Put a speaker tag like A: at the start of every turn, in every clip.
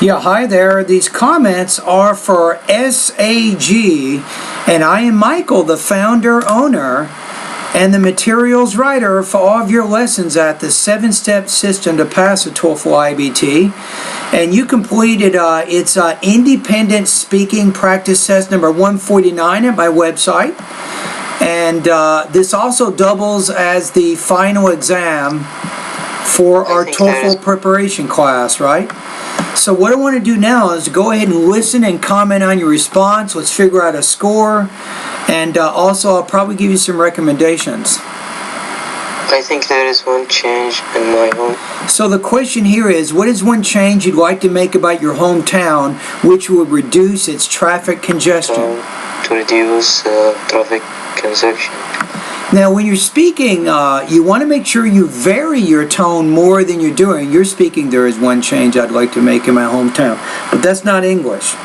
A: Yeah, hi there. These comments are for SAG, and I am Michael, the founder, owner, and the materials writer for all of your lessons at the 7-step system to pass the TOEFL IBT. And you completed its independent speaking practice test number 149 at my website. And this also doubles as the final exam for our TOEFL preparation class, right? So what I want to do now is go ahead and listen and comment on your response. Let's figure out a score, and also I'll probably give you some recommendations.
B: I think there is one change in my home.
A: So the question here is, what is one change you'd like to make about your hometown which would reduce its traffic congestion?
B: To reduce traffic congestion.
A: Now, when you're speaking, you want to make sure you vary your tone more than you're doing. You're speaking, there is one change I'd like to make in my hometown. But that's not English.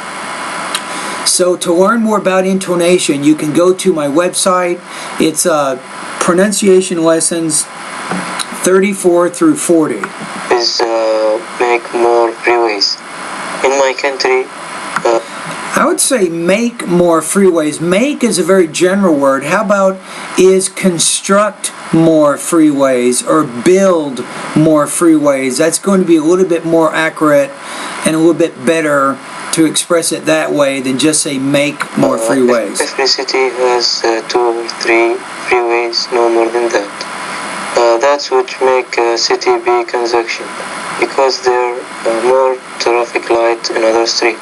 A: So to learn more about intonation, you can go to my website. It's pronunciation lessons 34 through 40.
B: Is make more freeways. In my country,
A: I would say make more freeways. Make is a very general word. How about is construct more freeways or build more freeways? That's going to be a little bit more accurate and a little bit better to express it that way than just say make more freeways.
B: Every city has 2 or 3 freeways, no more than that. That's what make a city be congestion, because there are more traffic lights in other streets.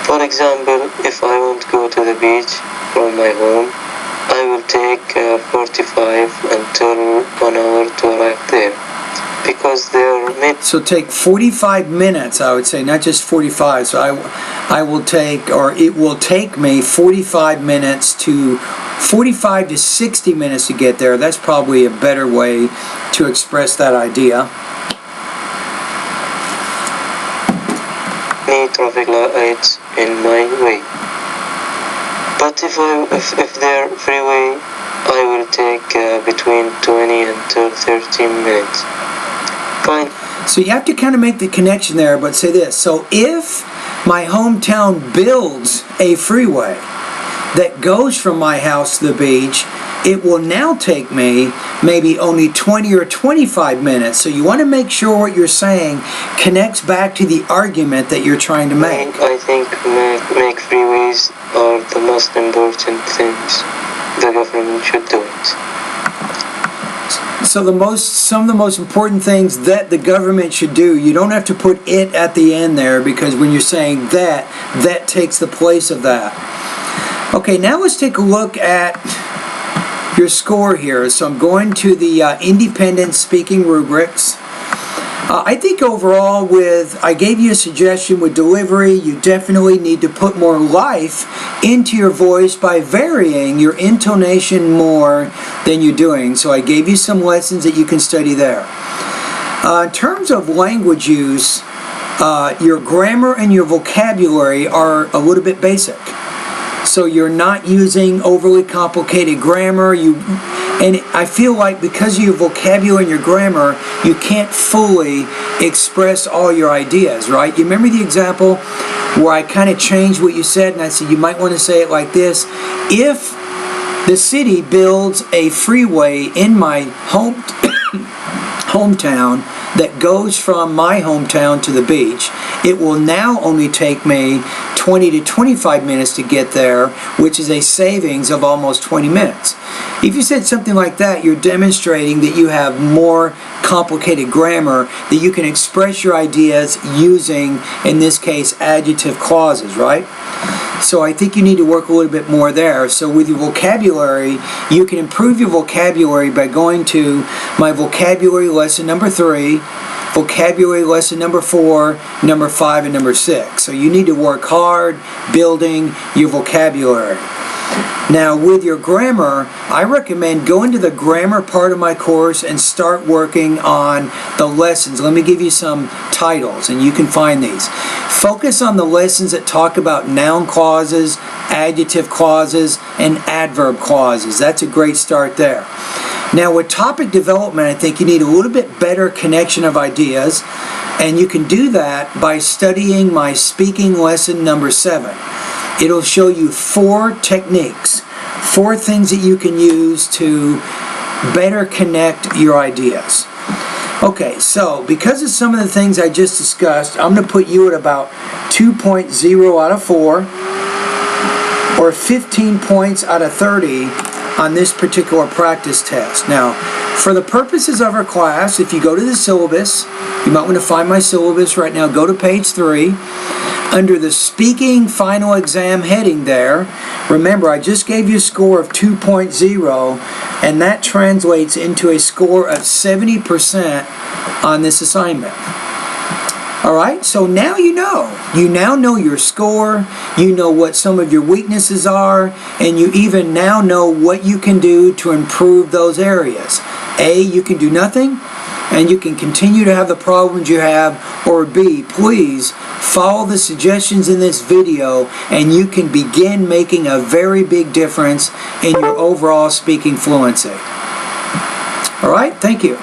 B: For example, if I want to go to the beach from my home, I will take 45 until 1 hour to arrive there, because there are many.
A: So take 45 minutes, I would say, not just 45. So I will take, or it will take me 45 to 60 minutes to get there. That's probably a better way to express that idea.
B: Traffic lights in my way, but if they're freeway, I will take between 20 until 13 minutes. Fine.
A: So you have to kind of make the connection there, but say this. So if my hometown builds a freeway that goes from my house to the beach, it will now take me maybe only 20 or 25 minutes. So you want to make sure what you're saying connects back to the argument that you're trying to make.
B: I think make freeways are the most important things. The government should do it.
A: So some of the most important things that the government should do, you don't have to put it at the end there, because when you're saying that takes the place of that. Okay, now let's take a look at your score here. So I'm going to the independent speaking rubrics. I think overall I gave you a suggestion with delivery. You definitely need to put more life into your voice by varying your intonation more than you're doing. So I gave you some lessons that you can study there. In terms of language use, your grammar and your vocabulary are a little bit basic. So you're not using overly complicated grammar. And I feel like because of your vocabulary and your grammar, you can't fully express all your ideas, right? You remember the example where I kind of changed what you said, and I said you might want to say it like this: if the city builds a freeway in my hometown that goes from my hometown to the beach, it will now only take me 20 to 25 minutes to get there, which is a savings of almost 20 minutes. If you said something like that, you're demonstrating that you have more complicated grammar, that you can express your ideas using, in this case, adjective clauses, right? So I think you need to work a little bit more there. So with your vocabulary, you can improve your vocabulary by going to my vocabulary lesson number 3, vocabulary lesson number 4, number 5, and number 6. So you need to work hard building your vocabulary. Now with your grammar, I recommend going to the grammar part of my course and start working on the lessons. Let me give you some titles and you can find these. Focus on the lessons that talk about noun clauses, adjective clauses, and adverb clauses. That's a great start there. Now with topic development, I think you need a little bit better connection of ideas. And you can do that by studying my speaking lesson number 7. It'll show you 4 techniques, 4 things that you can use to better connect your ideas. Okay, so because of some of the things I just discussed, I'm going to put you at about 2.0 out of 4, or 15 points out of 30 on this particular practice test. Now, for the purposes of our class, if you go to the syllabus, you might want to find my syllabus right now, go to page 3. Under the speaking final exam heading there, remember I just gave you a score of 2.0, and that translates into a score of 70% on this assignment. Alright, so now you know. You now know your score, you know what some of your weaknesses are, and you even now know what you can do to improve those areas. A, you can do nothing, and you can continue to have the problems you have, or B, please follow the suggestions in this video and you can begin making a very big difference in your overall speaking fluency. Alright, thank you.